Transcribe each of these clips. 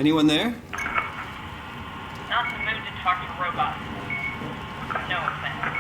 Anyone there? Not in the mood to talk to robots. No offense.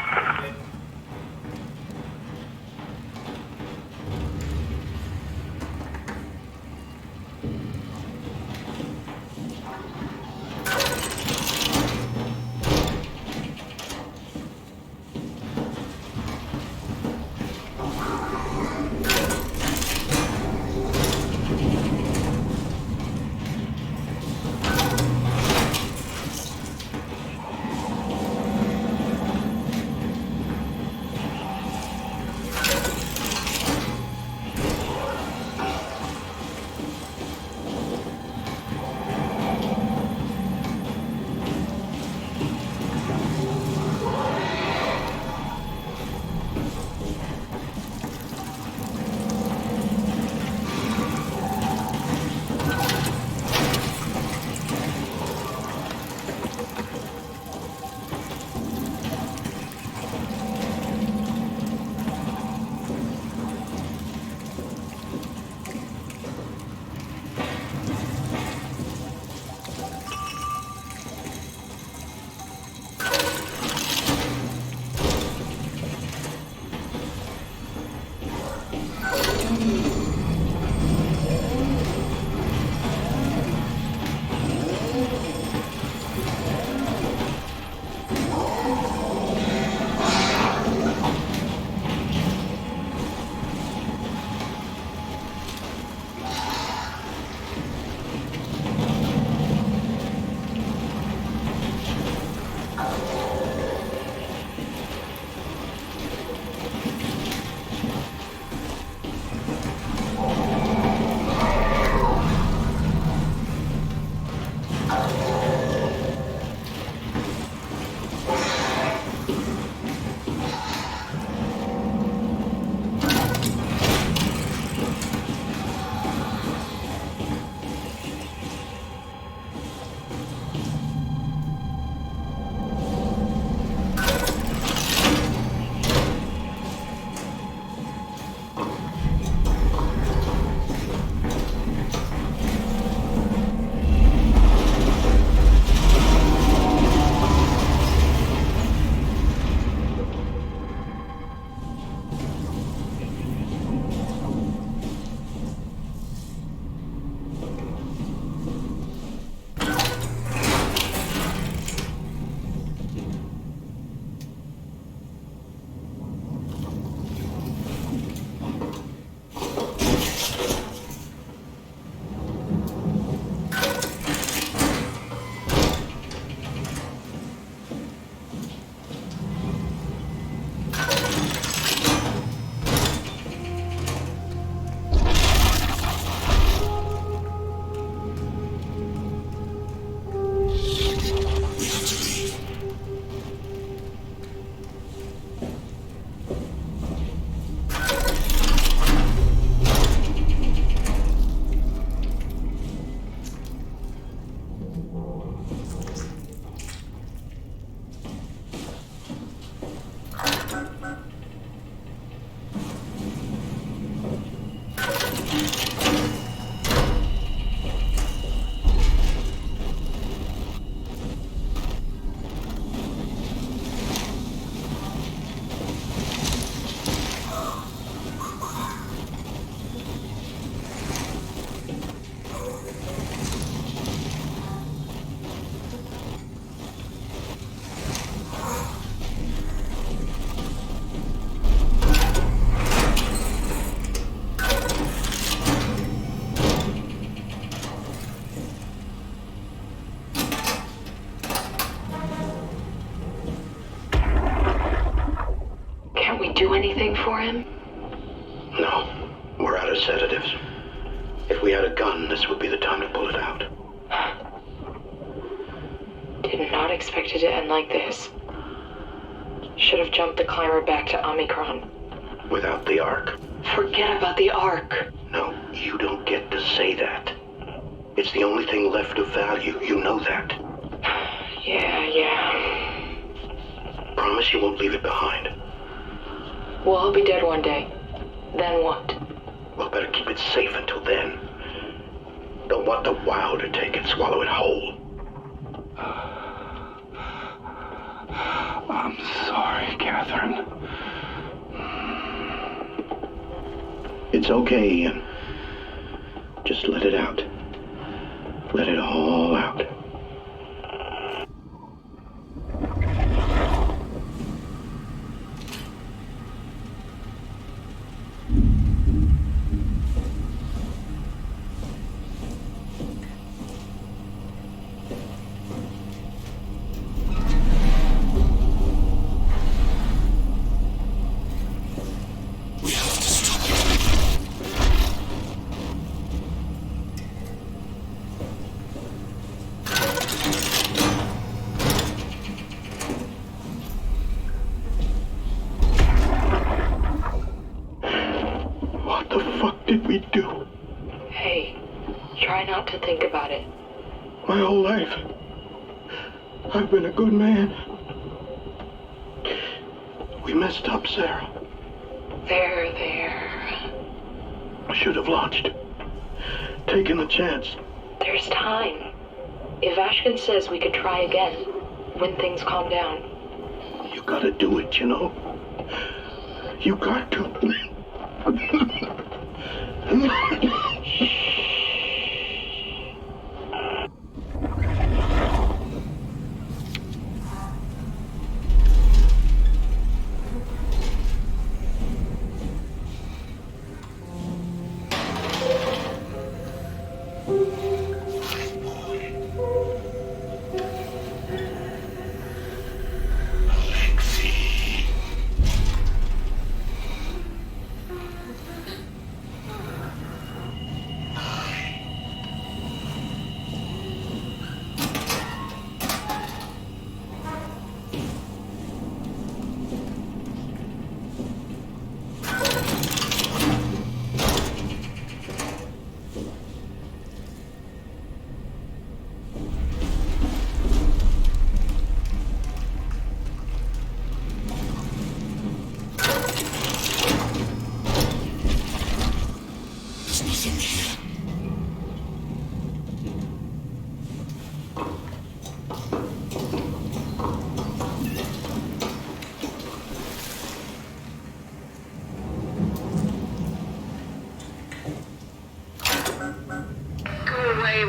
No, we're out of sedatives. If we had a gun, this would be the time to pull it out. Did not expect it to end like this. Should have jumped the climber back to Omicron. Without the Ark. Forget about the Ark. No, you don't get to say that. It's the only thing left of value, you know that. Yeah. Promise you won't leave it behind. Well, I'll be dead one day. Then what? Well, better keep it safe until then. Don't want the wow to take it, swallow it whole. I'm sorry, Catherine. It's okay, Ian. Just let it out. Let it all out. Hey, try not to think about it. My whole life, I've been a good man. We messed up, Sarah. There. I should have launched. Taken the chance. There's time. If Ashkin says we could try again, when things calm down. You gotta do it, you know? You got to.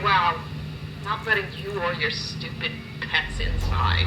Wow. Not letting you or your stupid pets inside.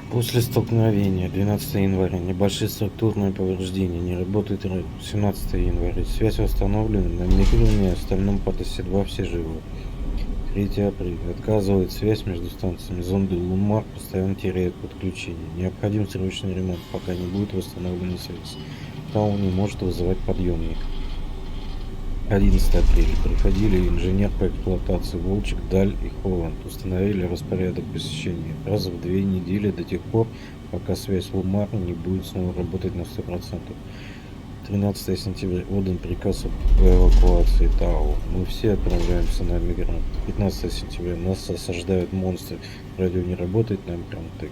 После столкновения 12 января небольшие структурные повреждения, не работает РЭП. 17 января связь восстановлена, навигирование остальном по оси 2 все живы. 3 апреля отказывает связь между станциями, зонды Лумар постоянно теряют подключение. Необходим срочный ремонт, пока не будет восстановлена связь. Тау не может вызывать подъемник. 11 апреля приходили инженер по эксплуатации Волчек, Даль и Холланд, установили распорядок посещения раз в 2 недели до тех пор, пока связь Лумар не будет снова работать на 100%. 13 сентября отдан приказ об эвакуации Тау. Мы все отправляемся на мигрант. 15 сентября нас осаждают монстры. Радио не работает, нам прям так.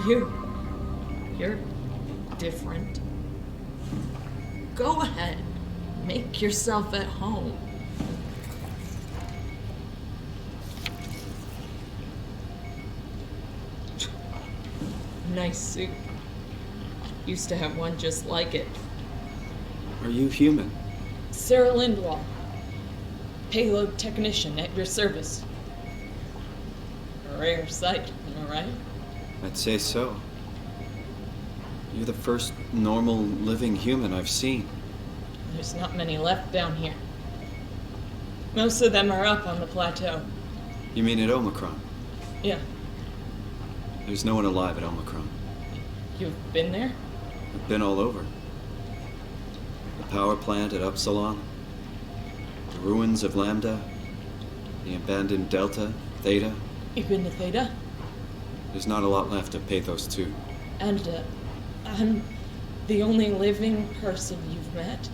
You're different. Go ahead. Make yourself at home. Nice suit. Used to have one just like it. Are you human? Sarah Lindwall. Payload technician at your service. A rare sight, am I right? I'd say so. You're the first normal living human I've seen. There's not many left down here. Most of them are up on the plateau. You mean at Omicron? Yeah. There's no one alive at Omicron. You've been there? I've been all over. The power plant at Upsilon, the ruins of Lambda, the abandoned Delta, Theta. You've been to Theta? There's not a lot left of Pathos 2. And, I'm the only living person you've met?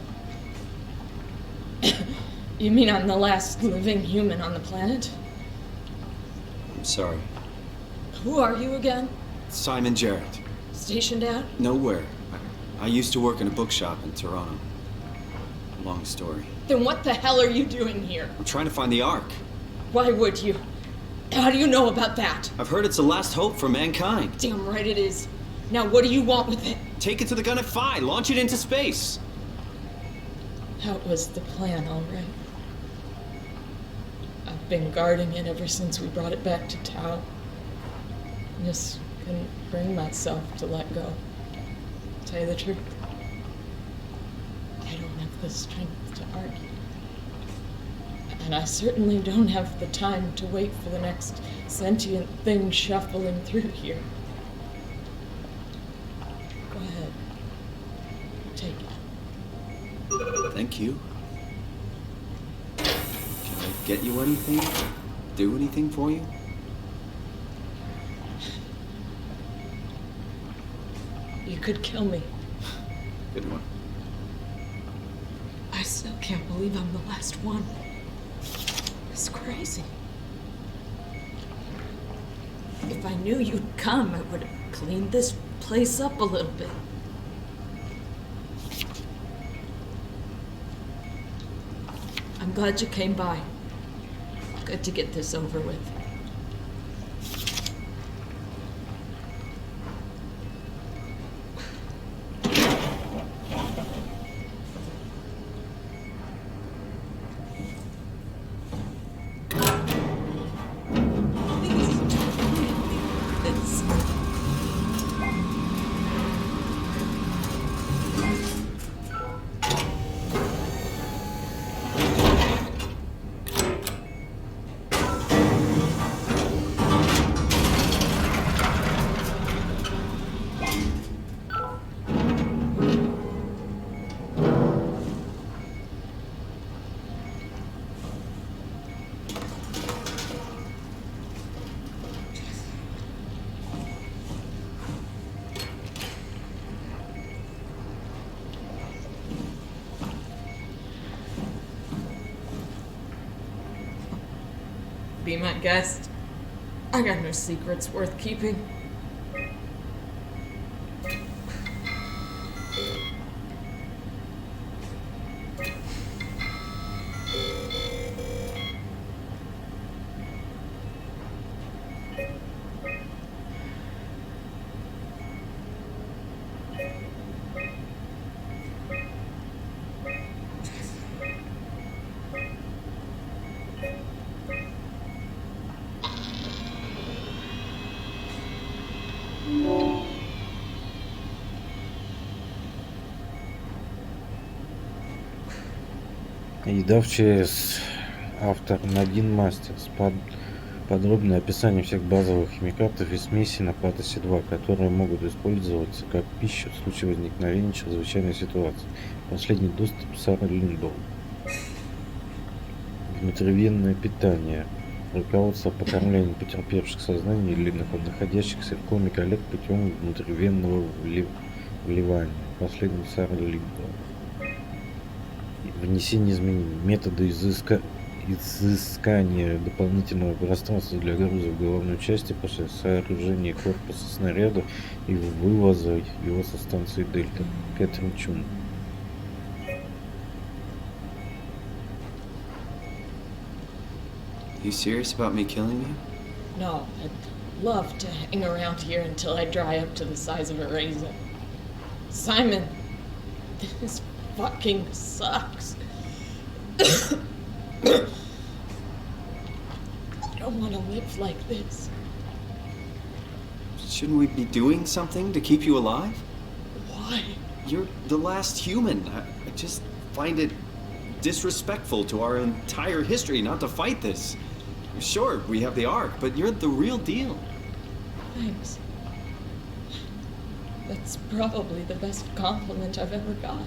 You mean I'm the last living human on the planet? I'm sorry. Who are you again? Simon Jarrett. Stationed out? Nowhere. I used to work in a bookshop in Toronto. Long story. Then what the hell are you doing here? I'm trying to find the Ark. Why would you? How do you know about that? I've heard it's the last hope for mankind. Damn right it is. Now what do you want with it? Take it to the Gun at Phi. Launch it into space. That was the plan, all right. I've been guarding it ever since we brought it back to Tau. Just couldn't bring myself to let go. Tell you the truth, I don't have the strength to argue. And I certainly don't have the time to wait for the next sentient thing shuffling through here. Go ahead. Take it. Thank you. Can I get you anything? Do anything for you? You could kill me. Good one. I still can't believe I'm the last one. It's crazy. If I knew you'd come, I would have cleaned this place up a little bit. I'm glad you came by. Good to get this over with. Be my guest. I got no secrets worth keeping. Еда в ЧС. Автор Надин Мастерс. Подробное описание всех базовых химикатов и смесей на Патосе 2, которые могут использоваться как пища в случае возникновения чрезвычайной ситуации. Последний доступ Сара Линдол. Внутривенное питание. Руководство по кормлению потерпевших сознание или находящихся в коме коллег путем внутривенного вливания. Последний Сара Линдол. Внесение изменений. Методы изыскания дополнительного пространства для груза в головной части после сооружения корпуса снаряда и вывоза его со станции Дельта. Кэтрин Чун. You serious about me killing you? No, I'd love to hang around here until I dry up to the size of a raisin. Simon, this fucking sucks. I don't want to live like this. Shouldn't we be doing something to keep you alive? Why? You're the last human. I just find it disrespectful to our entire history not to fight this. Sure, we have the Ark, but you're the real deal. Thanks. That's probably the best compliment I've ever got.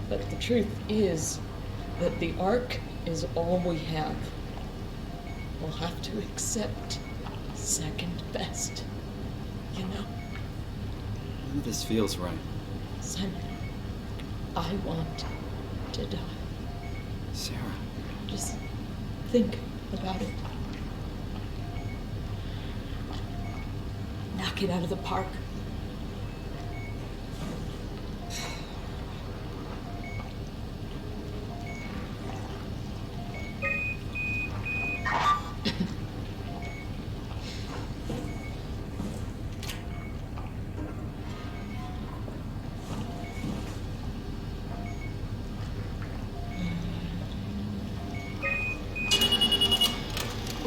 But the truth is that the Ark is all we have. We'll have to accept second best, you know? None of this feels right. Simon, I want to die. Sarah. Just think about it. Knock it out of the park.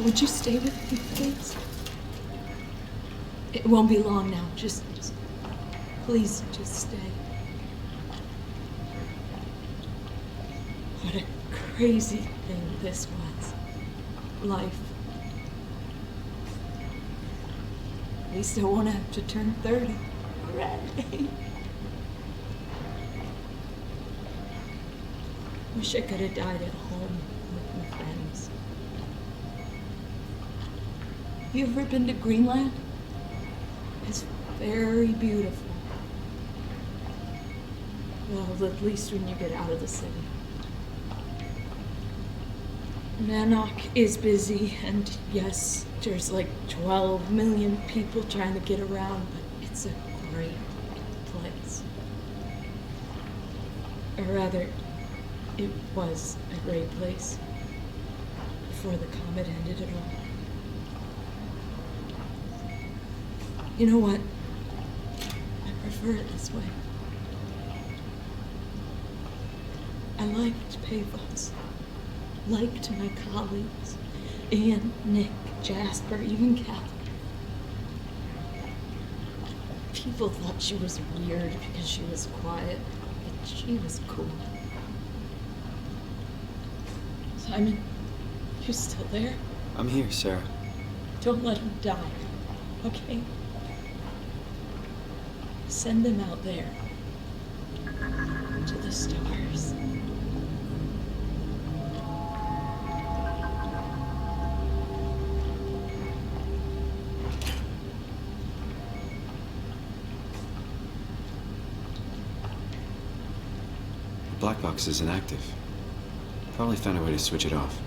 Would you stay with me, please? It won't be long now. Just please, just stay. What a crazy thing this was. Life. At least I won't have to turn 30. Hooray. Wish I could have died at home with my friends. Have you ever been to Greenland? It's very beautiful. Well, at least when you get out of the city. Nanook is busy, and yes, there's like 12 million people trying to get around, but it's a great place. Or rather, it was a great place before the comet ended it all. You know what? I prefer it this way. I liked Pavos, liked my colleagues, Ian, Nick, Jasper, even Catherine. People thought she was weird because she was quiet, but she was cool. Simon, you still there? I'm here, Sarah. Don't let him die, okay? Send them out there. To the stars. The black box is inactive. Probably found a way to switch it off.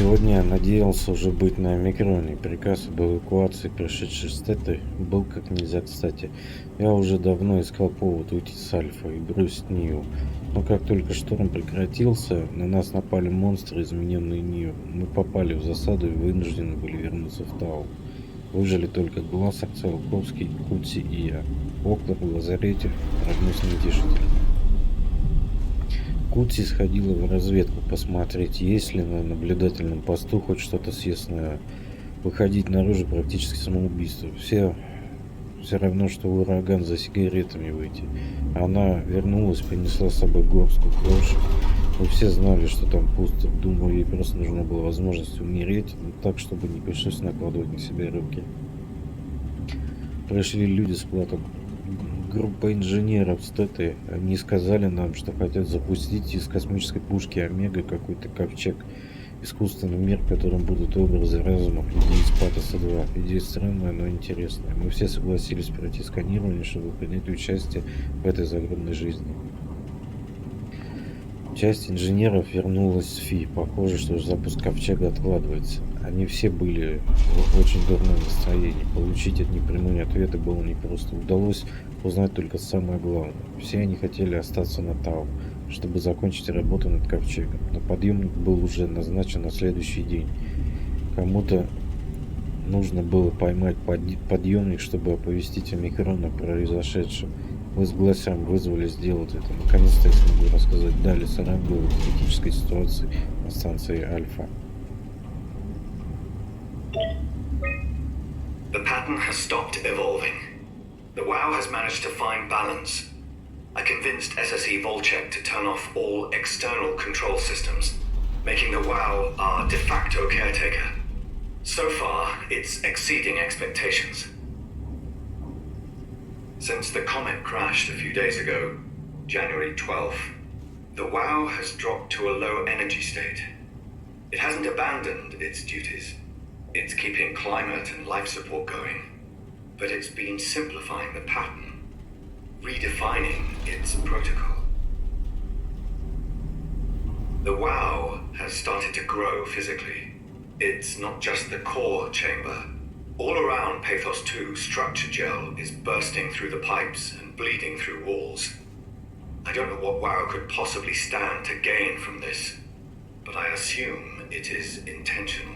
Сегодня я надеялся уже быть на Омикроне. Приказ об эвакуации, пришедший с Теты, был как нельзя кстати. Я уже давно искал повод уйти с Альфа и бросить Нию. Но как только шторм прекратился, на нас напали монстры, измененные Нию. Мы попали в засаду и вынуждены были вернуться в Тау. Выжили только Глаз, Циолковский, Кутси и я. Оклер в лазарете, родной снегдешитель. Кутси сходила в разведку посмотреть, есть ли на наблюдательном посту хоть что-то съестное. Выходить наружу практически самоубийство. Все равно, что в ураган за сигаретами выйти. Она вернулась, принесла с собой горстку крошек. Мы все знали, что там пусто. Думаю, ей просто нужна была возможность умереть, так, чтобы не пришлось накладывать на себя руки. Пришли люди с платом. Группа инженеров с Теты. Они сказали нам, что хотят запустить из космической пушки Омега какой-то ковчег. Искусственный мир, в котором будут образы разумов людей из Патоса-2. Идея странная, но интересная. Мы все согласились пройти сканирование, чтобы принять участие в этой загробной жизни. Часть инженеров вернулась с Фи. Похоже, что запуск ковчега откладывается. Они все были в очень дурном настроении. Получить от них прямые ответы было непросто. Удалось узнать только самое главное. Все они хотели остаться на Тау, чтобы закончить работу над ковчегом. Но подъемник был уже назначен на следующий день. Кому-то нужно было поймать подъемник, чтобы оповестить Омикрон о произошедшем. Мы с Глассом вызвали сделать это. Наконец-то я смогу рассказать Дали Сарангу о критической ситуации на станции Альфа. The pattern has stopped evolving. The WoW has managed to find balance. I convinced SSE Volchek to turn off all external control systems, making the WoW our de facto caretaker. So far, it's exceeding expectations. Since the comet crashed a few days ago, January 12th, the WoW has dropped to a low energy state. It hasn't abandoned its duties. It's keeping climate and life support going, but it's been simplifying the pattern, redefining its protocol. The WoW has started to grow physically. It's not just the core chamber. All around Pathos 2, structure gel is bursting through the pipes and bleeding through walls. I don't know what WoW could possibly stand to gain from this, but I assume it is intentional.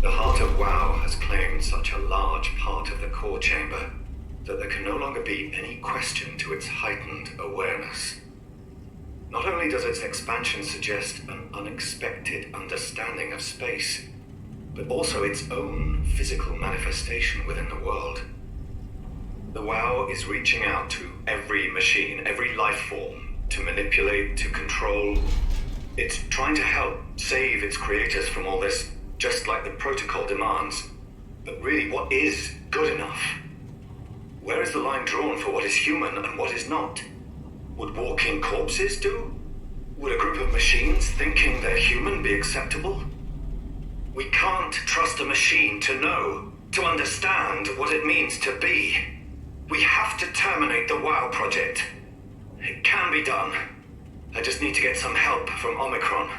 The heart of WoW has claimed such a large part of the core chamber that there can no longer be any question to its heightened awareness. Not only does its expansion suggest an unexpected understanding of space, but also its own physical manifestation within the world. The WoW is reaching out to every machine, every life form, to manipulate, to control. It's trying to help save its creators from all this, just like the protocol demands. But really, what is good enough? Where is the line drawn for what is human and what is not? Would walking corpses do? Would a group of machines thinking they're human be acceptable? We can't trust a machine to know, to understand what it means to be. We have to terminate the WoW project. It can be done. I just need to get some help from Omicron.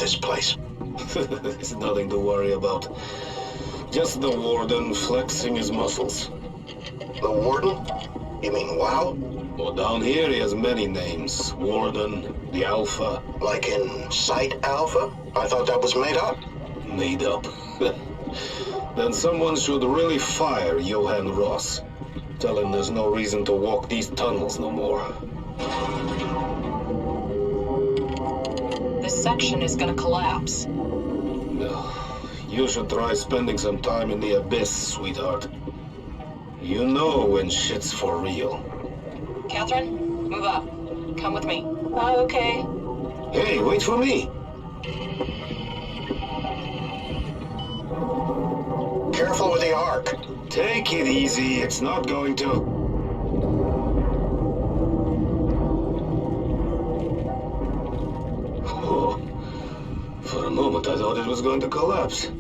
this place? It's nothing to worry about. Just the warden flexing his muscles. The warden? You mean WoW? Well, down here he has many names. Warden, the Alpha. Like in Site Alpha? I thought that was made up. Made up. Then someone should really fire Johann Ross. Tell him there's no reason to walk these tunnels no more. This section is gonna collapse. You should try spending some time in the abyss, sweetheart. You know when shit's for real. Catherine, move up. Come with me. Oh, okay. Hey, wait for me! Careful with the Ark. Take it easy, it's not going to... Oh, for a moment I thought it was going to collapse.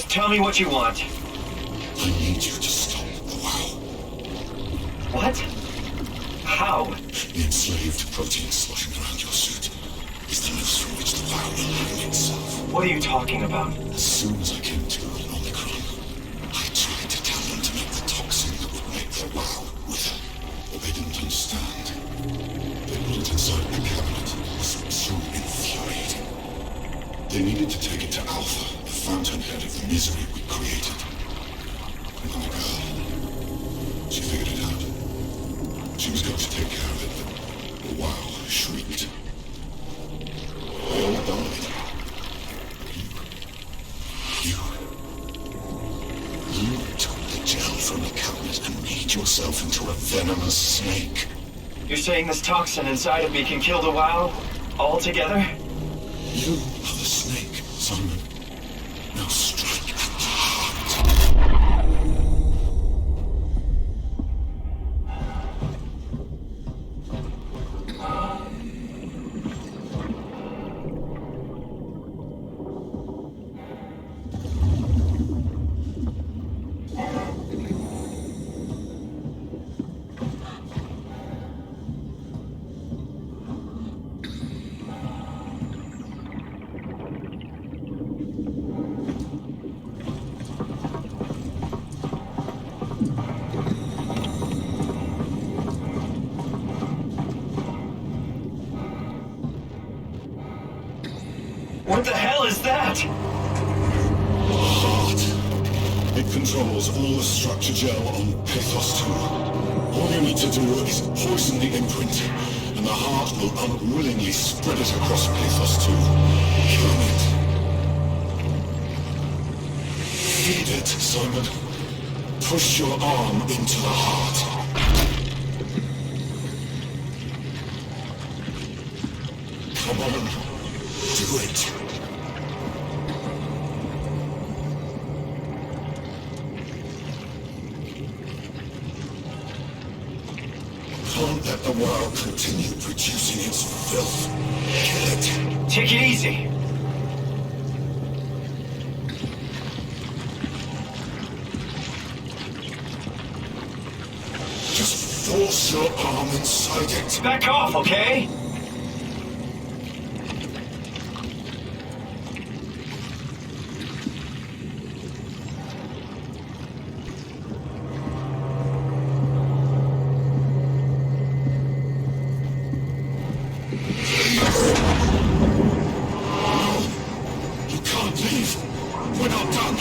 Tell me what you want. I need you to stop the WoW. What? How? The enslaved protein sloshing around your suit is the noose from which the WoW will hang itself. What are you talking about? As soon as I came to on Omicron, I tried to tell them to make the toxin that would make the WoW wither, but they didn't understand. They put it inside my cabinet, so it was so infuriating. They needed to take it to Alpha, fountainhead of the misery we created. And my girl, she figured it out. She was going to take care of it, but the WoW shrieked. They all died. You took the gel from the cabinet and made yourself into a venomous snake. You're saying this toxin inside of me can kill the WoW altogether? You are the snake, Simon. Now strike at the heart. What the hell is that? Heart. It controls all the structure gel on Pathos 2. All you need to do is poison the imprint, and the heart will unwillingly spread it across Pathos 2, killing it. Feed it, Simon. Push your arm into the heart. Come on. Do it. Can't let the world continue producing its filth. Kill it. Take it easy. Just force your arm inside it. Back off, okay? You can't leave. We're not done.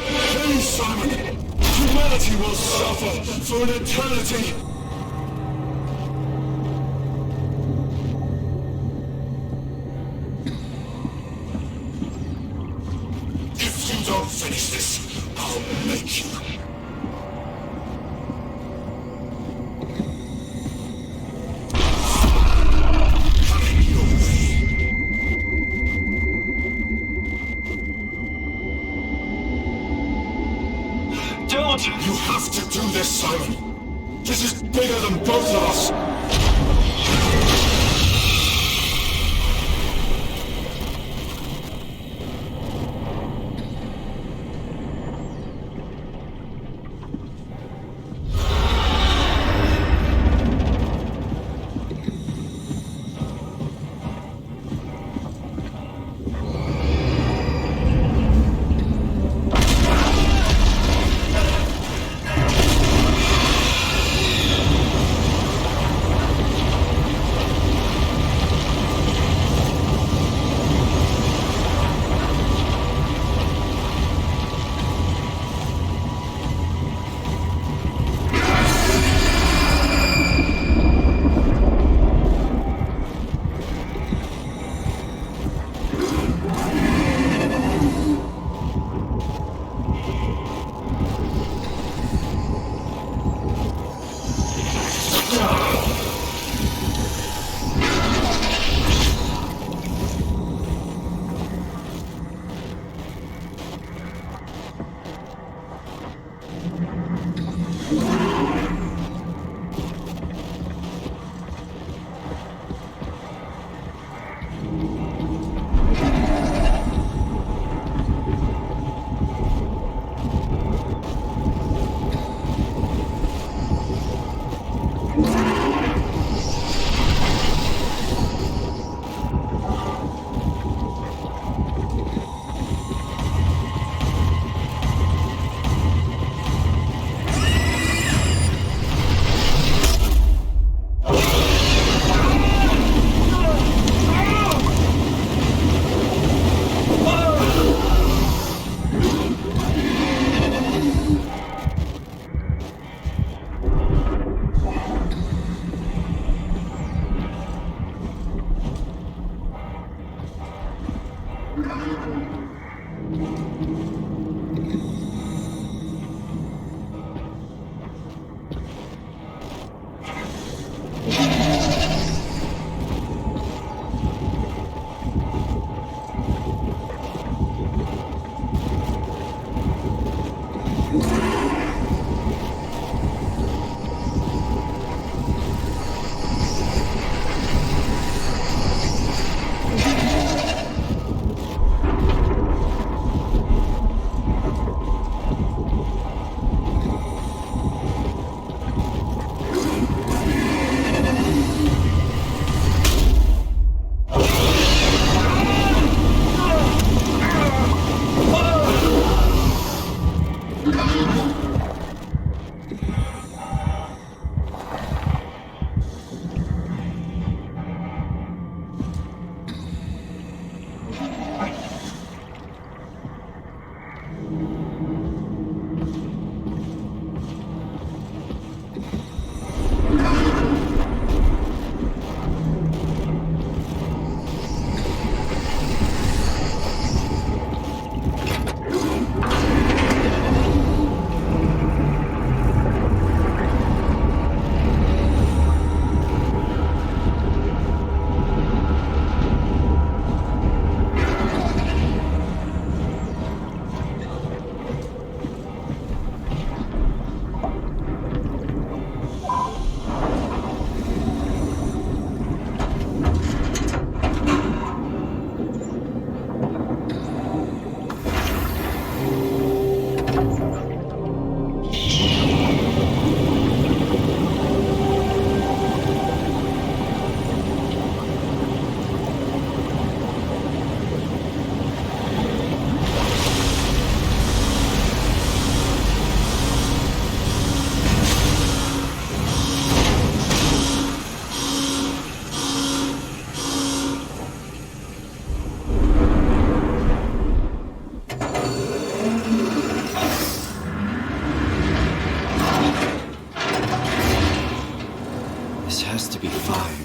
Please, Simon. Humanity will suffer for an eternity. If you don't finish this, I'll make you. Don't! You have to do this, Simon. This is bigger than both of us.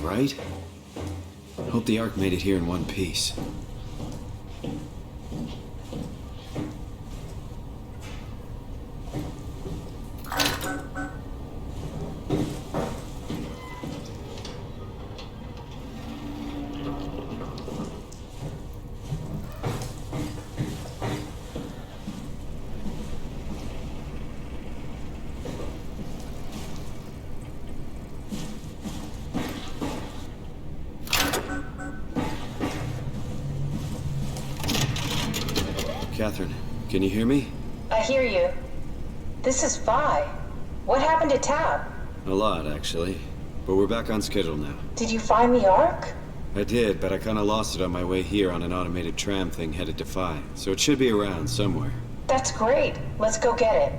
Right? Hope the Ark made it here in one piece. Catherine, can you hear me? I hear you. This is Vi. What happened to Tab? A lot, actually. But we're back on schedule now. Did you find the Ark? I did, but I kinda lost it on my way here on an automated tram thing headed to Phi. So it should be around somewhere. That's great. Let's go get it.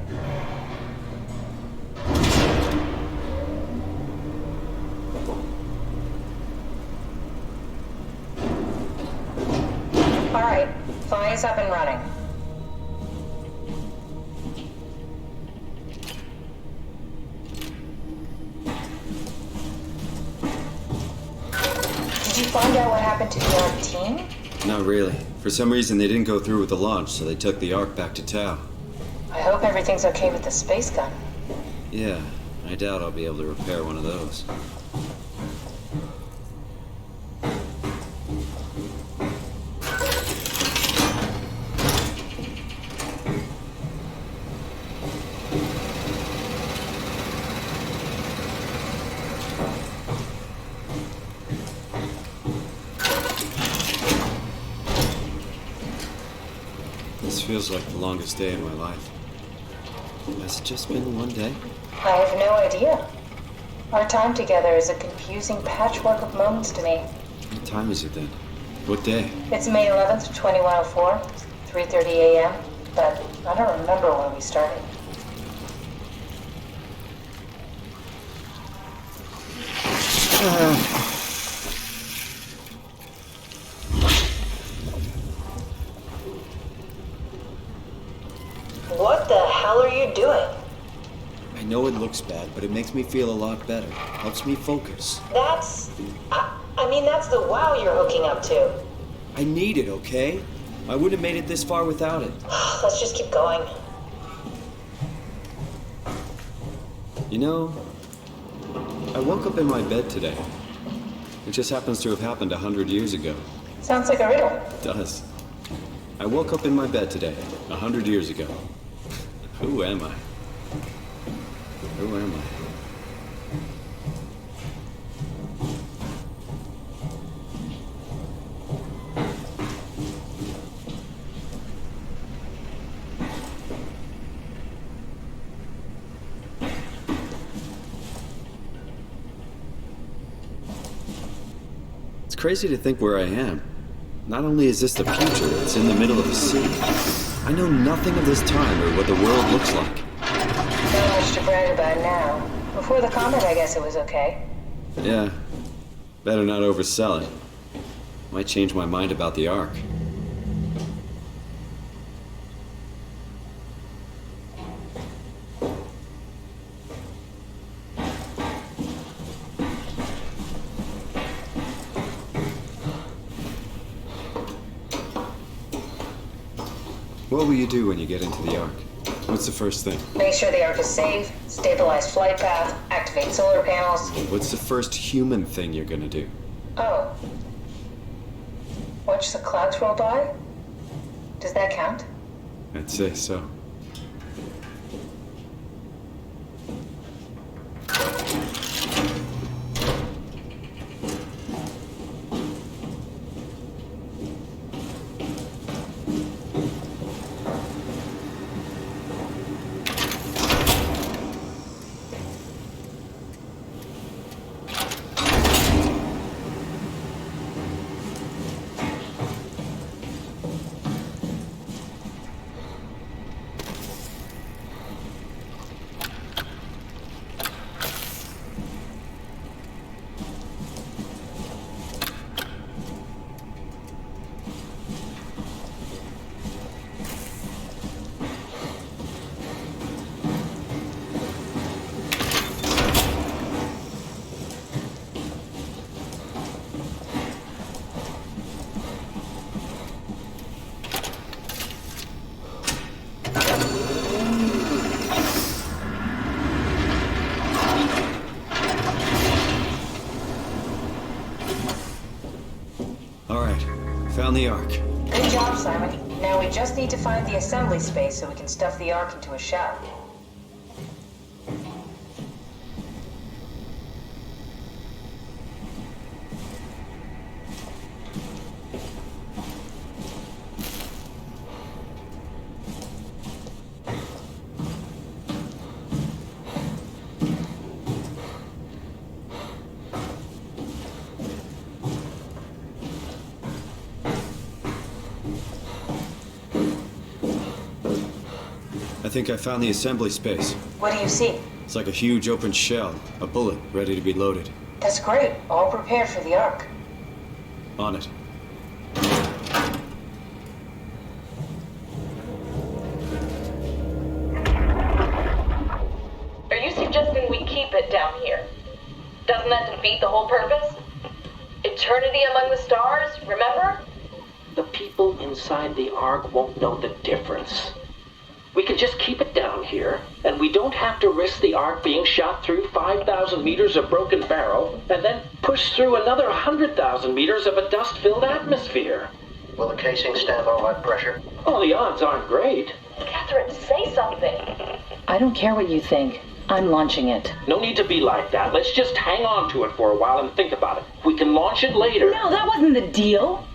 All right, Phi is up and running. Did you find out what happened to the Ark team? Not really. For some reason, they didn't go through with the launch, so they took the Ark back to Tau. I hope everything's okay with the space gun. Yeah, I doubt I'll be able to repair one of those. This feels like the longest day of my life. Has it just been one day? I have no idea. Our time together is a confusing patchwork of moments to me. What time is it then? What day? It's May 11th, 2104, 3:30 a.m., but I don't remember when we started. What the hell are you doing? I know it looks bad, but it makes me feel a lot better. Helps me focus. That's... I mean, that's the WoW you're hooking up to. I need it, okay? I wouldn't have made it this far without it. Let's just keep going. You know, I woke up in my bed today. It just happens to have happened 100 years ago. Sounds like a riddle. It does. I woke up in my bed today, 100 years ago. Who am I? Who am I? It's crazy to think where I am. Not only is this the future, it's in the middle of the sea. I know nothing of this time or what the world looks like. Not much to brag about now. Before the comment, I guess it was okay. Yeah. Better not oversell it. Might change my mind about the Ark. What will you do when you get into the Ark? What's the first thing? Make sure the Ark is safe, stabilize flight path, activate solar panels. What's the first human thing you're gonna do? Oh. Watch the clouds roll by? Does that count? I'd say so. Found the Ark. Good job, Simon. Now we just need to find the assembly space so we can stuff the Ark into a shell. I think I found the assembly space. What do you see? It's like a huge open shell, a bullet ready to be loaded. That's great. All prepared for the Ark. On it. Are you suggesting we keep it down here? Doesn't that defeat the whole purpose? Eternity among the stars, remember? The people inside the Ark won't know the difference. We can just keep it down here, and we don't have to risk the Ark being shot through 5,000 meters of broken barrel, and then push through another 100,000 meters of a dust-filled atmosphere. Will the casing stand all that pressure? Oh, the odds aren't great. Catherine, say something. I don't care what you think. I'm launching it. No need to be like that. Let's just hang on to it for a while and think about it. We can launch it later. No, that wasn't the deal.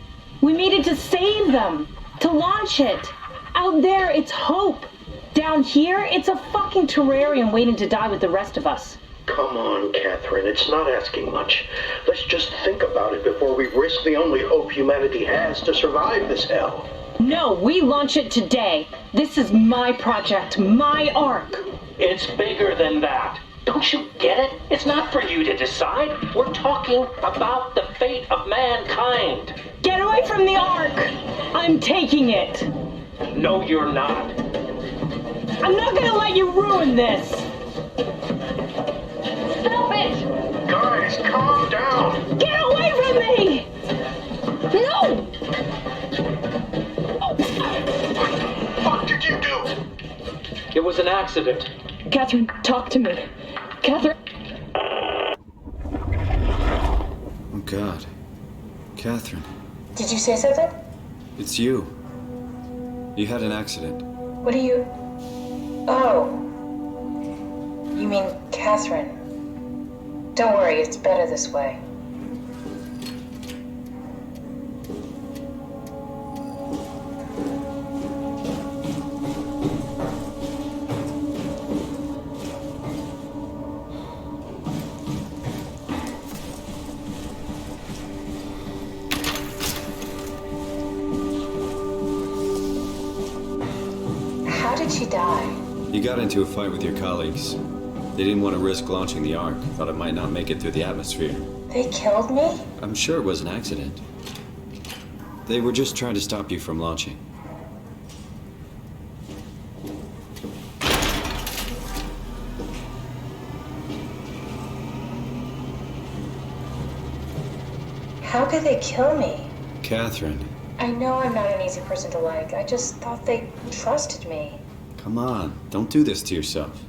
We needed to save them. To launch it. Out there, it's hope. Down here, it's a fucking terrarium waiting to die with the rest of us. Come on, Catherine. It's not asking much. Let's just think about it before we risk the only hope humanity has to survive this hell. No, we launch it today. This is my project, my Ark. It's bigger than that. Don't you get it? It's not for you to decide. We're talking about the fate of mankind. Get away from the Ark! I'm taking it. No, you're not. I'm not gonna let you ruin this! Stop it! Guys, calm down! Get away from me! No! It was an accident. Catherine, talk to me. Catherine. Oh, God. Catherine. Did you say something? It's you. You had an accident. What are you... Oh. You mean Catherine. Don't worry, it's better this way. How did she die? You got into a fight with your colleagues. They didn't want to risk launching the Ark. Thought it might not make it through the atmosphere. They killed me? I'm sure it was an accident. They were just trying to stop you from launching. How could they kill me? Catherine, I know I'm not an easy person to like. I just thought they trusted me. come on. Don't do this to yourself.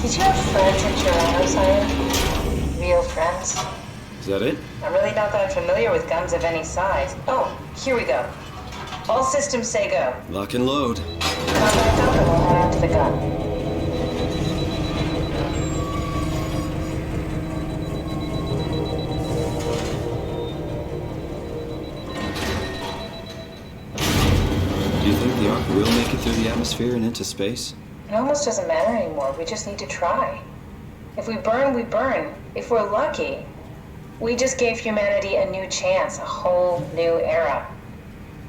Did you have friends in Toronto, Simon? Real friends? Is that it? I'm really not that familiar with guns of any size. Oh, here we go. All systems say go. Lock and load. Contact up and we'll head out to the gun. Do you think the Ark will make it through the atmosphere and into space? It almost doesn't matter anymore. We just need to try. If we burn, we burn. If we're lucky, we just gave humanity a new chance, a whole new era.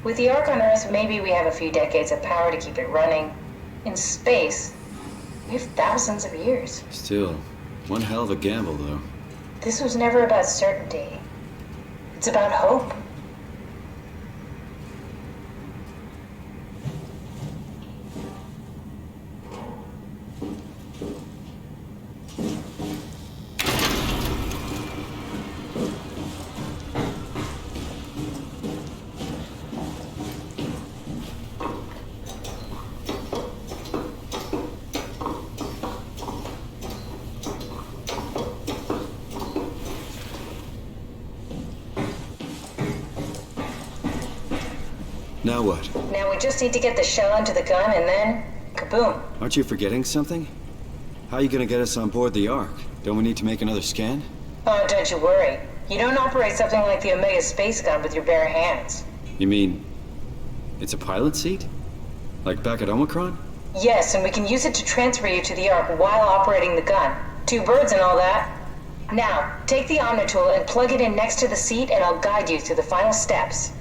With the Ark on Earth, maybe we have a few decades of power to keep it running. In space, we have thousands of years. Still, one hell of a gamble, though. This was never about certainty. It's about hope. Now what? Now we just need to get the shell into the gun and then, kaboom. Aren't you forgetting something? How are you gonna get us on board the Ark? Don't we need to make another scan? Oh, don't you worry. You don't operate something like the Omega space gun with your bare hands. You mean, it's a pilot seat? Like back at Omicron? Yes, and we can use it to transfer you to the Ark while operating the gun. 2 birds and all that. Now, take the Omnitool and plug it in next to the seat and I'll guide you through the final steps.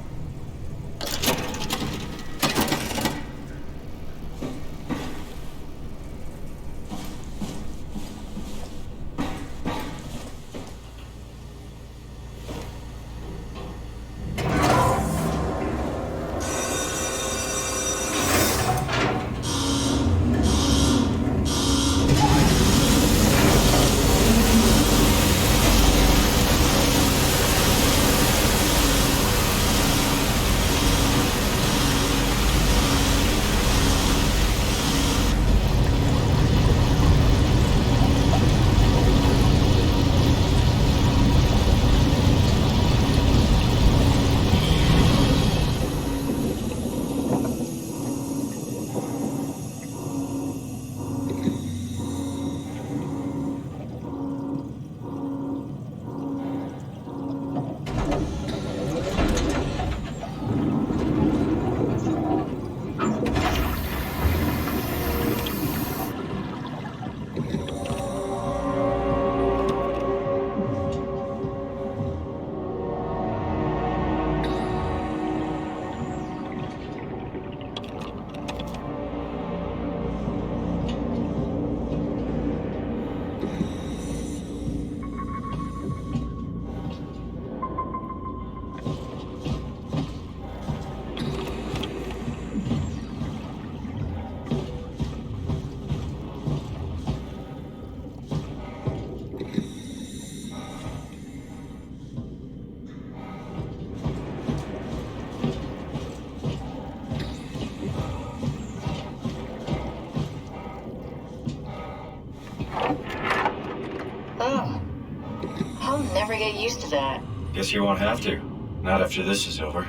used to that. Guess you won't have to. Not after this is over.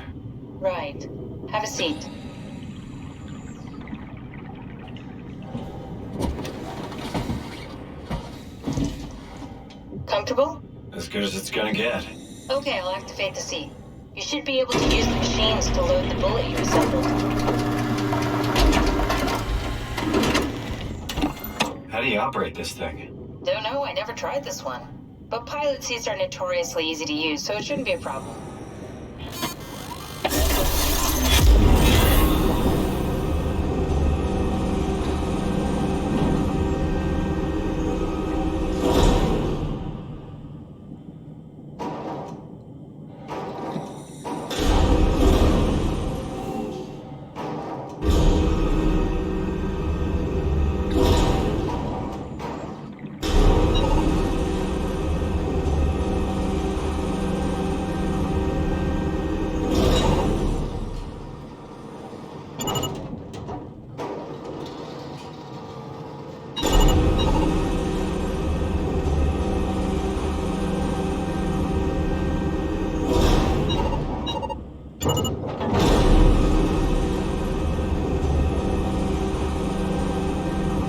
Right. Have a seat. Comfortable? As good as it's gonna get. Okay, I'll activate the seat. You should be able to use the machines to load the bullet you assembled. How do you operate this thing? Don't know, I never tried this one. But pilot seats are notoriously easy to use, so it shouldn't be a problem.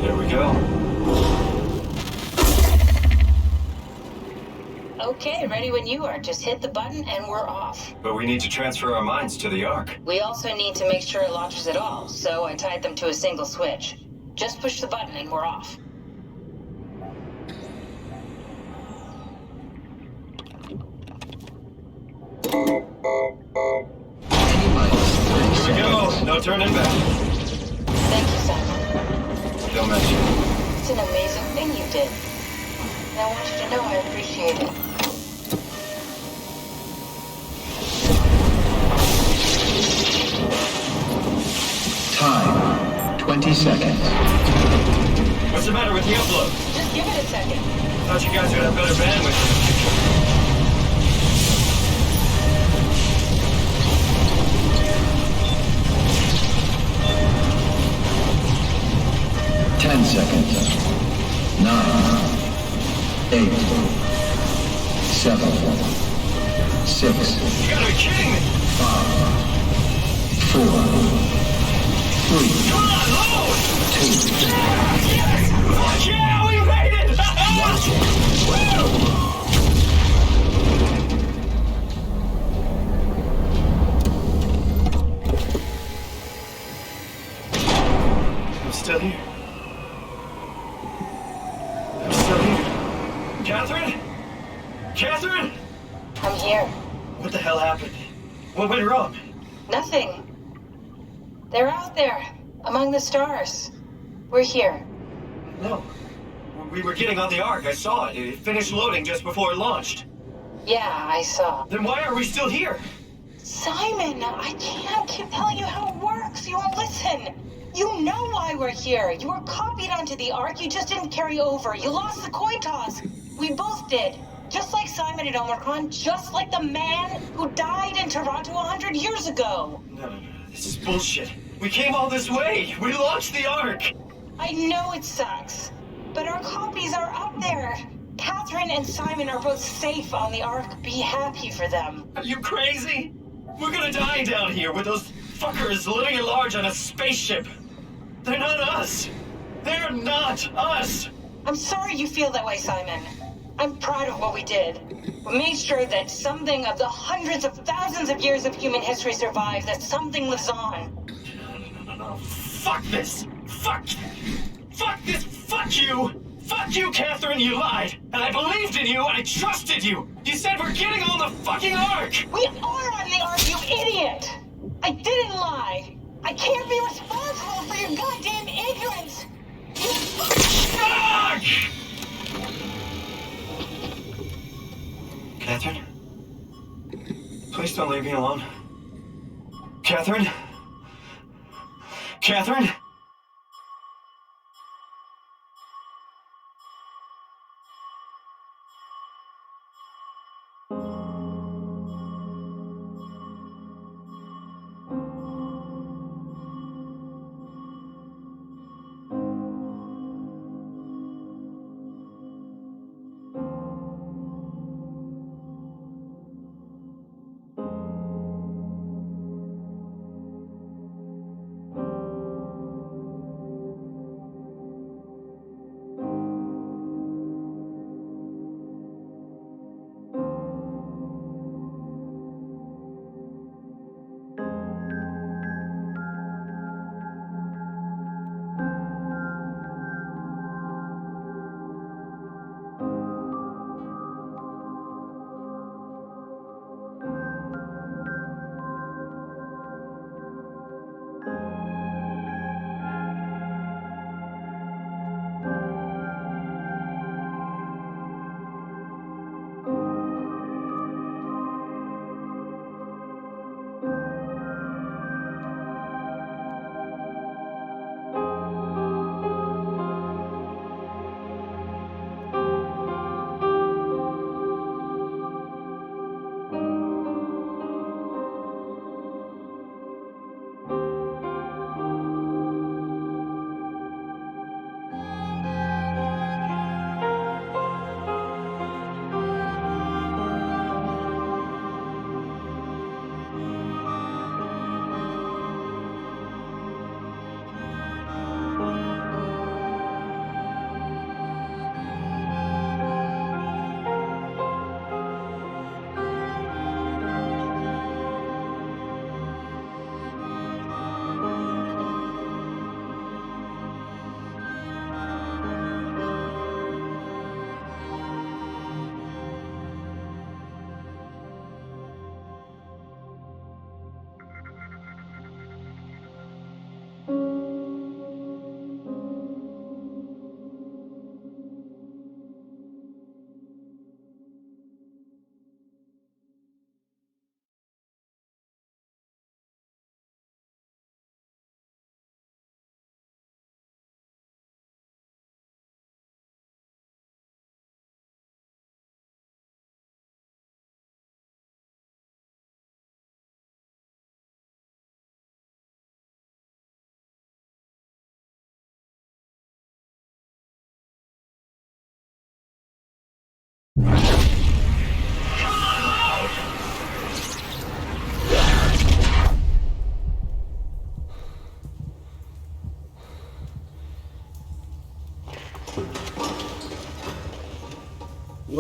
There we go. Okay, ready when you are. Just hit the button and we're off. But we need to transfer our minds to the Ark. We also need to make sure it launches at all, so I tied them to a single switch. Just push the button and we're off. Here we go. No turning back. Thank you, Simon. Don't mention it. It's an amazing thing you did. And I want you to know I appreciate it. Time, 20 seconds. What's the matter with the upload? Just give it a second. Thought you guys would have better bandwidth. 10 seconds. 9, 8, 7, 6. You gotta be kidding me! 5, 4, 3. Come on, load! 2. Yes! Fuck yeah, we made it! I'm still here. I'm still here. Catherine? Catherine? I'm here. What the hell happened? What went wrong? Nothing. They're out there, among the stars. We're here. No. We were getting on the Ark. I saw it. It finished loading just before it launched. Yeah, I saw. Then why are we still here? Simon, I can't keep telling you how it works. You won't listen. You know why we're here. You were copied onto the Ark. You just didn't carry over. You lost the coin toss. We both did. Just like Simon at Omicron, just like the man who died in Toronto 100 years ago. No. This is bullshit. We came all this way. We launched the Ark. I know it sucks, but our copies are up there. Catherine and Simon are both safe on the Ark. Be happy for them. Are you crazy? We're gonna die down here with those fuckers living at large on a spaceship. They're not us. They're not us. I'm sorry you feel that way, Simon. I'm proud of what we did. We made sure that something of the hundreds of thousands of years of human history survives, that something lives on. No. Fuck this. Fuck this. Fuck you. Fuck you, Catherine. You lied. And I believed in you. I trusted you. You said we're getting on the fucking Ark. We are on the Ark, you idiot. I didn't lie. I can't be responsible for your goddamn ignorance. Fuck! Catherine? Please don't leave me alone. Catherine? Catherine?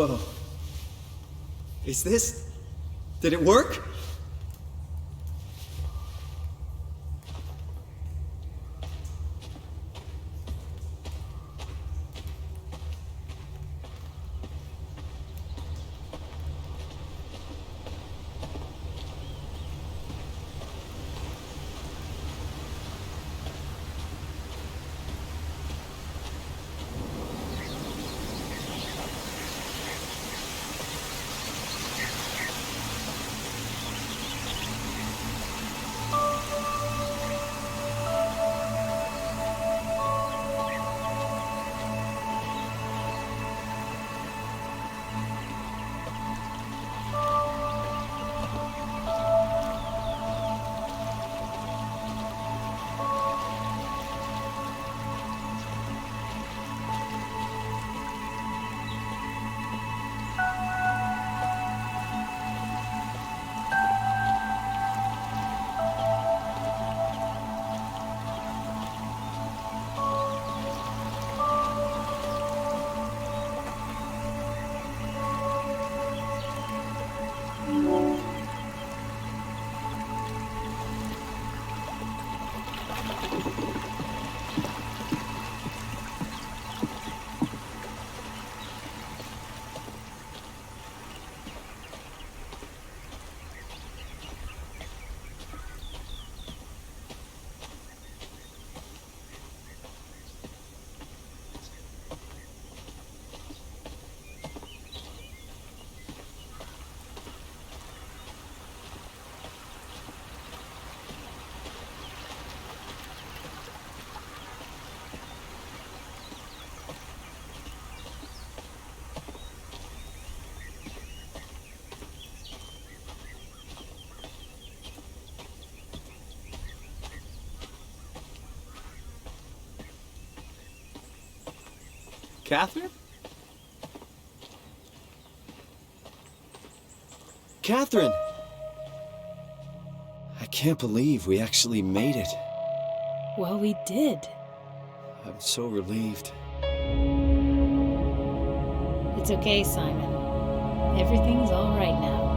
Whoa. Is this... Did it work? Catherine? Catherine! I can't believe we actually made it. Well, we did. I'm so relieved. It's okay, Simon. Everything's all right now.